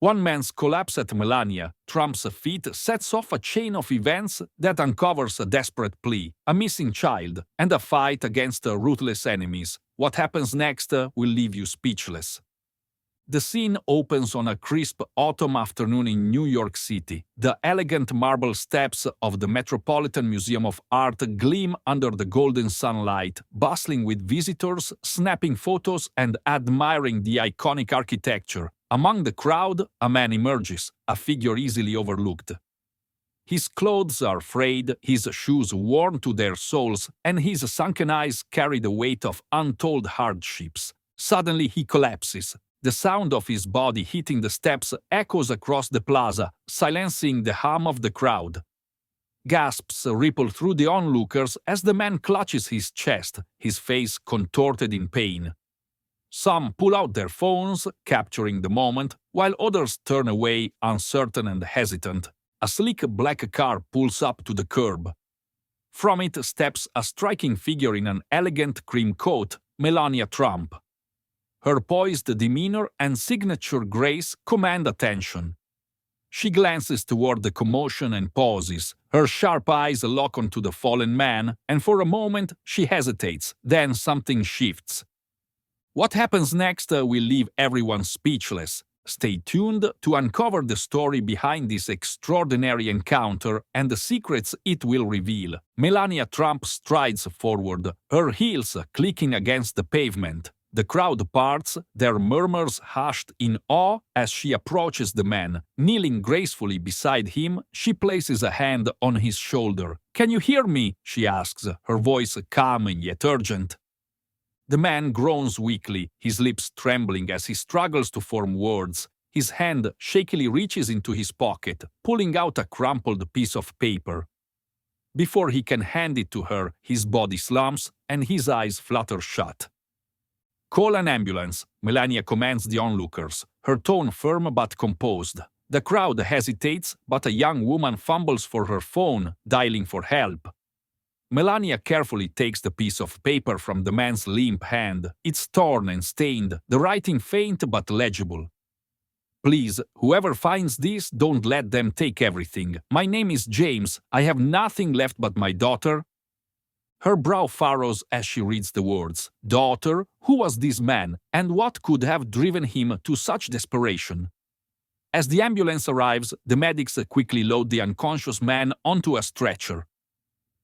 One man's collapse at Melania Trump's feet sets off a chain of events that uncovers a desperate plea, a missing child, and a fight against ruthless enemies. What happens next will leave you speechless. The scene opens on a crisp autumn afternoon in New York City. The elegant marble steps of the Metropolitan Museum of Art gleam under the golden sunlight, bustling with visitors, snapping photos and admiring the iconic architecture. Among the crowd, a man emerges, a figure easily overlooked. His clothes are frayed, his shoes worn to their soles, and his sunken eyes carry the weight of untold hardships. Suddenly he collapses. The sound of his body hitting the steps echoes across the plaza, silencing the hum of the crowd. Gasps ripple through the onlookers as the man clutches his chest, his face contorted in pain. Some pull out their phones, capturing the moment, while others turn away, uncertain and hesitant. A sleek black car pulls up to the curb. From it steps a striking figure in an elegant cream coat, Melania Trump. Her poised demeanor and signature grace command attention. She glances toward the commotion and pauses. Her sharp eyes lock onto the fallen man, and for a moment she hesitates, then something shifts. What happens next will leave everyone speechless. Stay tuned to uncover the story behind this extraordinary encounter and the secrets it will reveal. Melania Trump strides forward, her heels clicking against the pavement. The crowd parts, their murmurs hushed in awe as she approaches the man. Kneeling gracefully beside him, she places a hand on his shoulder. "Can you hear me?" she asks, her voice calm yet urgent. The man groans weakly, his lips trembling as he struggles to form words. His hand shakily reaches into his pocket, pulling out a crumpled piece of paper. Before he can hand it to her, his body slumps and his eyes flutter shut. "Call an ambulance," Melania commands the onlookers, her tone firm but composed. The crowd hesitates, but a young woman fumbles for her phone, dialing for help. Melania carefully takes the piece of paper from the man's limp hand. It's torn and stained, the writing faint but legible. "Please, whoever finds this, don't let them take everything. My name is James. I have nothing left but my daughter." Her brow furrows as she reads the words. Daughter? Who was this man, and what could have driven him to such desperation? As the ambulance arrives, the medics quickly load the unconscious man onto a stretcher.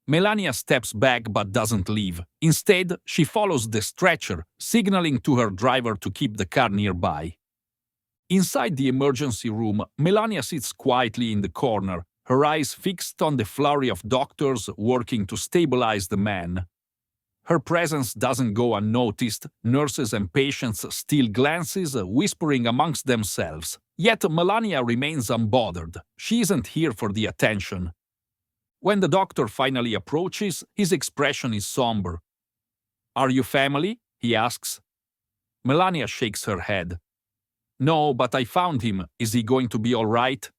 Melania steps back but doesn't leave. Instead, she follows the stretcher, signaling to her driver to keep the car nearby. Inside the emergency room, Melania sits quietly in the corner, her eyes fixed on the flurry of doctors working to stabilize the man. Her presence doesn't go unnoticed. Nurses and patients steal glances, whispering amongst themselves. Yet Melania remains unbothered. She isn't here for the attention. When the doctor finally approaches, his expression is somber. "Are you family?" he asks. Melania shakes her head. "No, but I found him. Is he going to be all right?"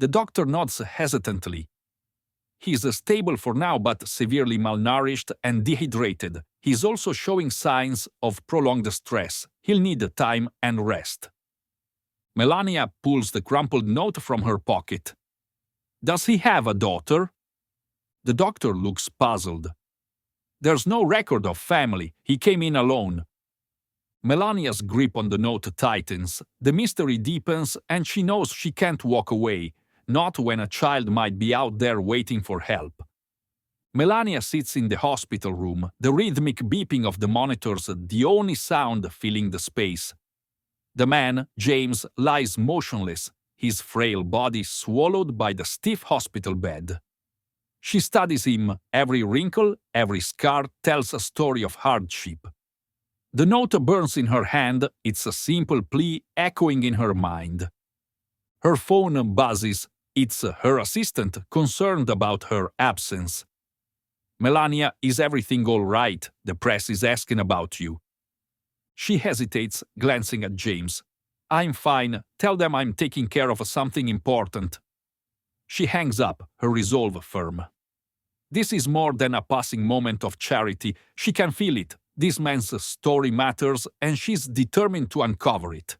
The doctor nods hesitantly. He's stable for now but severely malnourished and dehydrated. He's also showing signs of prolonged stress. He'll need time and rest. Melania pulls the crumpled note from her pocket. "Does he have a daughter?" The doctor looks puzzled. "There's no record of family. He came in alone." Melania's grip on the note tightens. The mystery deepens and she knows she can't walk away. Not when a child might be out there waiting for help. Melania sits in the hospital room, the rhythmic beeping of the monitors the only sound filling the space. The man, James, lies motionless, his frail body swallowed by the stiff hospital bed. She studies him. Every wrinkle, every scar tells a story of hardship. The note burns in her hand, it's a simple plea echoing in her mind. Her phone buzzes. It's her assistant, concerned about her absence. "Melania, is everything all right? The press is asking about you." She hesitates, glancing at James. "I'm fine. Tell them I'm taking care of something important." She hangs up, her resolve firm. This is more than a passing moment of charity. She can feel it. This man's story matters, and she's determined to uncover it.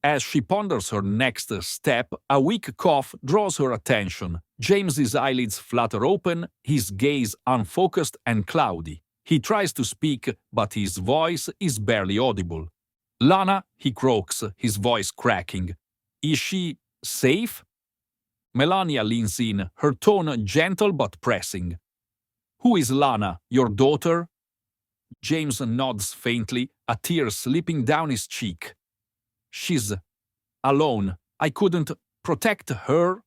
As she ponders her next step, a weak cough draws her attention. James's eyelids flutter open, his gaze unfocused and cloudy. He tries to speak, but his voice is barely audible. "Lana," he croaks, his voice cracking. "Is she safe?" Melania leans in, her tone gentle but pressing. "Who is Lana, your daughter?" James nods faintly, a tear slipping down his cheek. "She's alone. I couldn't protect her."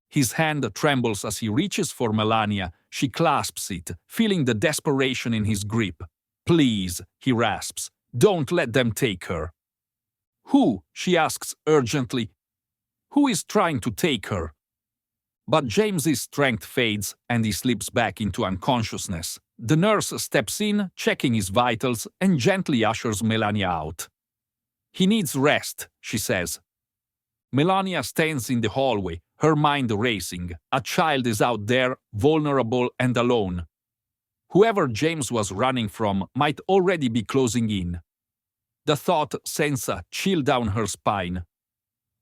His hand trembles as he reaches for Melania. She clasps it, feeling the desperation in his grip. "Please," he rasps, "don't let them take her." "Who?" she asks urgently. "Who is trying to take her?" But James's strength fades and he slips back into unconsciousness. The nurse steps in, checking his vitals, and gently ushers Melania out. "He needs rest," she says. Melania stands in the hallway, her mind racing. A child is out there, vulnerable and alone. Whoever James was running from might already be closing in. The thought sends a chill down her spine.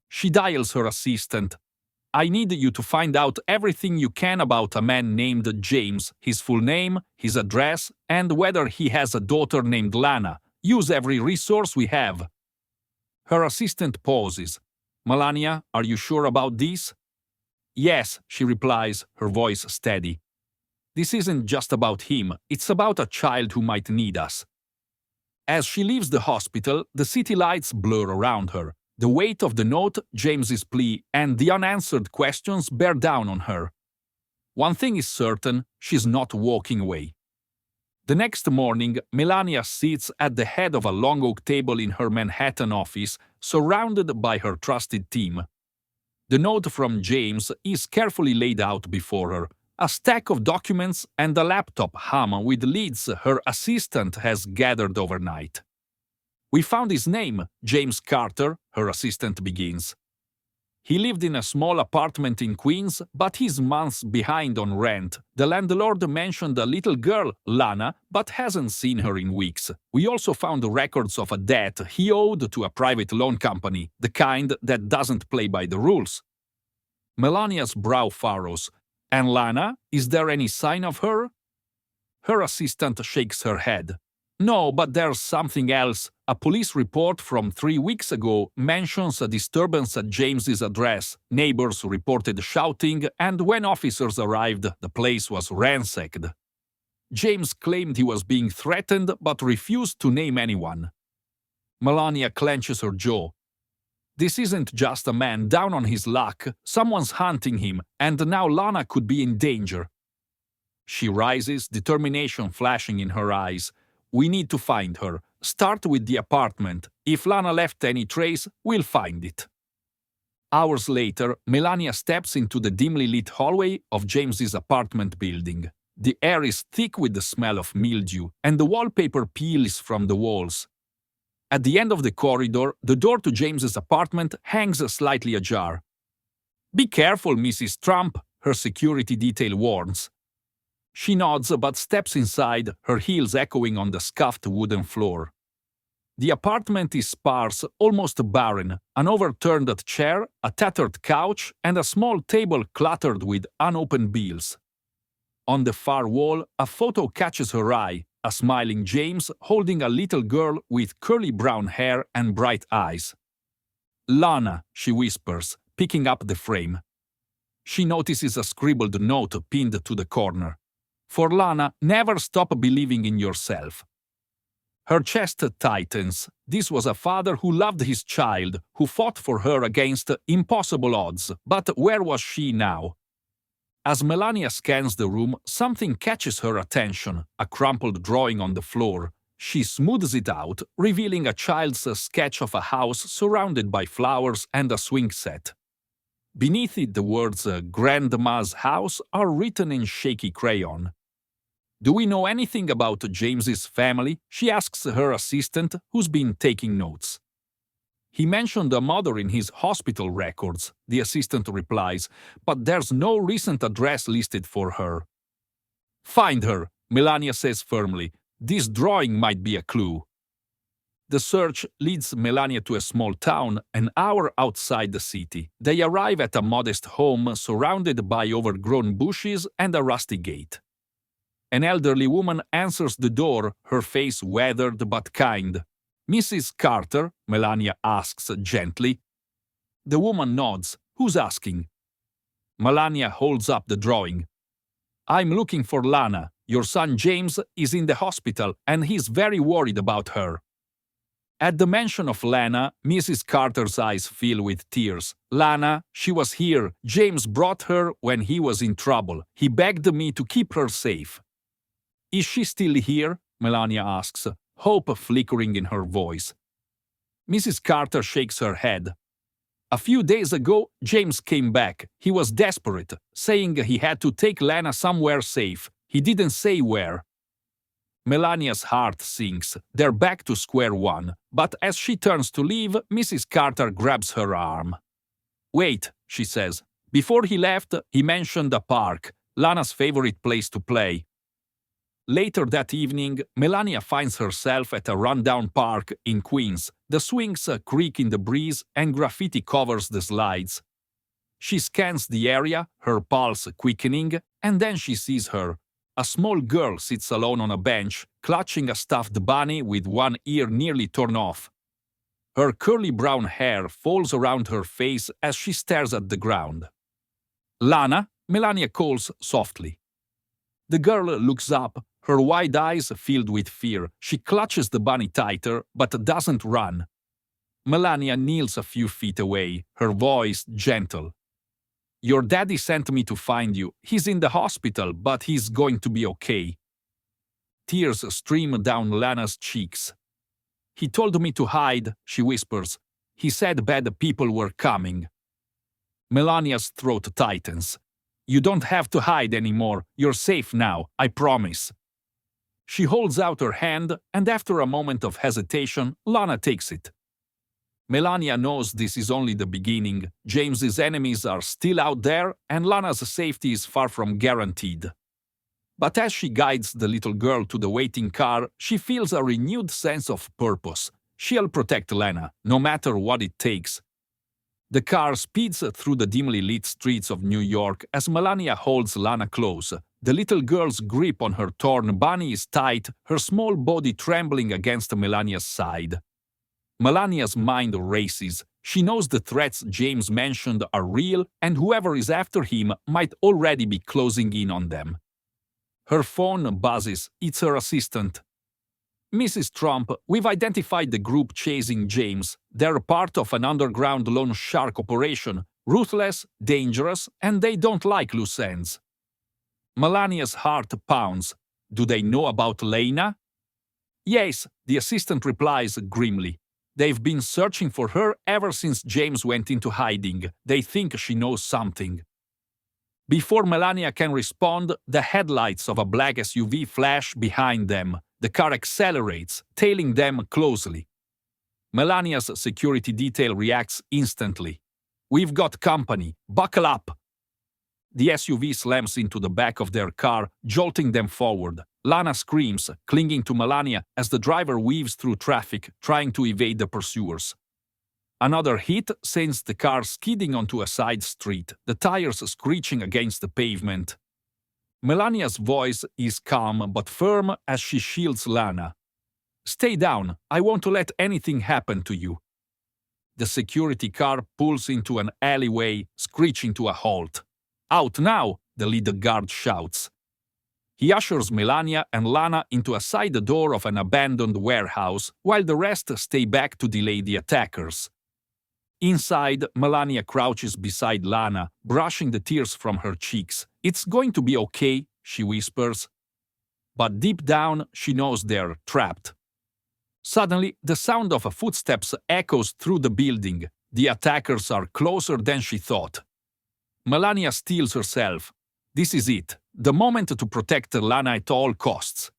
She dials her assistant. "I need you to find out everything you can about a man named James, his full name, his address, and whether he has a daughter named Lana. Use every resource we have." Her assistant pauses. "Melania, are you sure about this?" "Yes," she replies, her voice steady. "This isn't just about him, it's about a child who might need us." As she leaves the hospital, the city lights blur around her. The weight of the note, James's plea, and the unanswered questions bear down on her. One thing is certain, she's not walking away. The next morning, Melania sits at the head of a long oak table in her Manhattan office, surrounded by her trusted team. The note from James is carefully laid out before her, a stack of documents and a laptop hum with leads her assistant has gathered overnight. "We found his name, James Carter," her assistant begins. "He lived in a small apartment in Queens, but he's months behind on rent. The landlord mentioned a little girl, Lana, but hasn't seen her in weeks. We also found records of a debt he owed to a private loan company, the kind that doesn't play by the rules." Melania's brow furrows. "And Lana? Is there any sign of her?" Her assistant shakes her head. "No, but there's something else. A police report from 3 weeks ago mentions a disturbance at James's address. Neighbors reported shouting, and when officers arrived, the place was ransacked. James claimed he was being threatened but refused to name anyone." Melania clenches her jaw. "This isn't just a man down on his luck. Someone's hunting him, and now Lana could be in danger." She rises, determination flashing in her eyes. "We need to find her. Start with the apartment. If Lana left any trace, we'll find it." Hours later, Melania steps into the dimly lit hallway of James's apartment building. The air is thick with the smell of mildew, and the wallpaper peels from the walls. At the end of the corridor, the door to James's apartment hangs slightly ajar. "Be careful, Mrs. Trump," her security detail warns. She nods but steps inside, her heels echoing on the scuffed wooden floor. The apartment is sparse, almost barren, an overturned chair, a tattered couch, and a small table cluttered with unopened bills. On the far wall, a photo catches her eye, a smiling James holding a little girl with curly brown hair and bright eyes. "Lana," she whispers, picking up the frame. She notices a scribbled note pinned to the corner. "For Lana, never stop believing in yourself." Her chest tightens. This was a father who loved his child, who fought for her against impossible odds. But where was she now? As Melania scans the room, something catches her attention, a crumpled drawing on the floor. She smooths it out, revealing a child's sketch of a house surrounded by flowers and a swing set. Beneath it, the words "Grandma's house" are written in shaky crayon. "Do we know anything about James's family?" she asks her assistant, who's been taking notes. "He mentioned a mother in his hospital records," the assistant replies, "but there's no recent address listed for her." "Find her," Melania says firmly. "This drawing might be a clue." The search leads Melania to a small town an hour outside the city. They arrive at a modest home surrounded by overgrown bushes and a rusty gate. An elderly woman answers the door, her face weathered but kind. "Mrs. Carter?" Melania asks gently. The woman nods. "Who's asking?" Melania holds up the drawing. "I'm looking for Lana. Your son James is in the hospital and he's very worried about her." At the mention of Lana, Mrs. Carter's eyes fill with tears. "Lana, she was here. James brought her when he was in trouble. He begged me to keep her safe." "Is she still here?" Melania asks, hope flickering in her voice. Mrs. Carter shakes her head. "A few days ago, James came back. He was desperate, saying he had to take Lana somewhere safe. He didn't say where." Melania's heart sinks. They're back to square one. But as she turns to leave, Mrs. Carter grabs her arm. "Wait," she says. "Before he left, he mentioned a park, Lana's favorite place to play." Later that evening, Melania finds herself at a rundown park in Queens. The swings creak in the breeze and graffiti covers the slides. She scans the area, her pulse quickening, and then she sees her. A small girl sits alone on a bench, clutching a stuffed bunny with one ear nearly torn off. Her curly brown hair falls around her face as she stares at the ground. "Lana?" Melania calls softly. The girl looks up, her wide eyes filled with fear. She clutches the bunny tighter, but doesn't run. Melania kneels a few feet away, her voice gentle. "Your daddy sent me to find you. He's in the hospital, but he's going to be okay." Tears stream down Lana's cheeks. "He told me to hide," she whispers. "He said bad people were coming." Melania's throat tightens. "You don't have to hide anymore. You're safe now, I promise." She holds out her hand, and after a moment of hesitation, Lana takes it. Melania knows this is only the beginning. James's enemies are still out there, and Lana's safety is far from guaranteed. But as she guides the little girl to the waiting car, she feels a renewed sense of purpose. She'll protect Lana, no matter what it takes. The car speeds through the dimly lit streets of New York as Melania holds Lana close. The little girl's grip on her torn bunny is tight, her small body trembling against Melania's side. Melania's mind races. She knows the threats James mentioned are real, and whoever is after him might already be closing in on them. Her phone buzzes. It's her assistant. "Mrs. Trump, we've identified the group chasing James. They're part of an underground loan shark operation. Ruthless, dangerous, and they don't like loose ends." Melania's heart pounds. "Do they know about Lena?" "Yes," the assistant replies grimly. "They've been searching for her ever since James went into hiding. They think she knows something." Before Melania can respond, the headlights of a black SUV flash behind them. The car accelerates, tailing them closely. Melania's security detail reacts instantly. "We've got company. Buckle up." The SUV slams into the back of their car, jolting them forward. Lana screams, clinging to Melania as the driver weaves through traffic, trying to evade the pursuers. Another hit sends the car skidding onto a side street, the tires screeching against the pavement. Melania's voice is calm but firm as she shields Lana. "Stay down. I won't let anything happen to you." The security car pulls into an alleyway, screeching to a halt. "Out now!" the lead guard shouts. He ushers Melania and Lana into a side door of an abandoned warehouse, while the rest stay back to delay the attackers. Inside, Melania crouches beside Lana, brushing the tears from her cheeks. "It's going to be okay," she whispers. But deep down, she knows they're trapped. Suddenly, the sound of footsteps echoes through the building. The attackers are closer than she thought. Melania steels herself. This is it, the moment to protect Lana at all costs.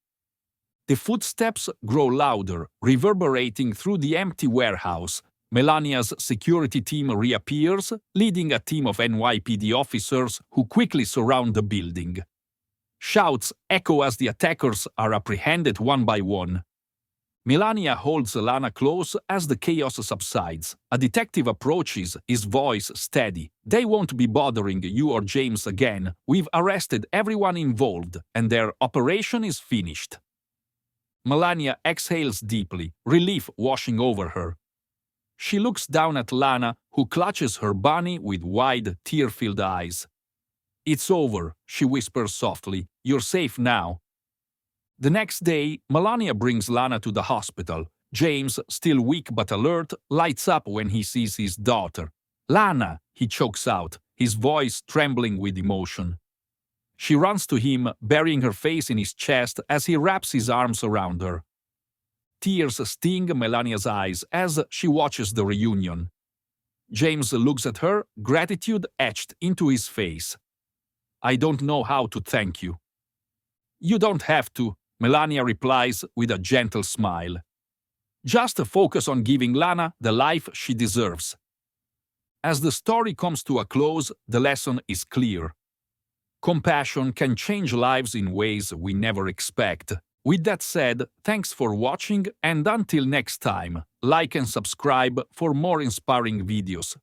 The footsteps grow louder, reverberating through the empty warehouse. Melania's security team reappears, leading a team of NYPD officers who quickly surround the building. Shouts echo as the attackers are apprehended one by one. Melania holds Lana close as the chaos subsides. A detective approaches, his voice steady. "They won't be bothering you or James again. We've arrested everyone involved, and their operation is finished." Melania exhales deeply, relief washing over her. She looks down at Lana, who clutches her bunny with wide, tear-filled eyes. "It's over," she whispers softly. "You're safe now." The next day, Melania brings Lana to the hospital. James, still weak but alert, lights up when he sees his daughter. "Lana!" he chokes out, his voice trembling with emotion. She runs to him, burying her face in his chest as he wraps his arms around her. Tears sting Melania's eyes as she watches the reunion. James looks at her, gratitude etched into his face. "I don't know how to thank you." "You don't have to," Melania replies with a gentle smile. "Just focus on giving Lana the life she deserves." As the story comes to a close, the lesson is clear. Compassion can change lives in ways we never expect. With that said, thanks for watching, and until next time, like and subscribe for more inspiring videos.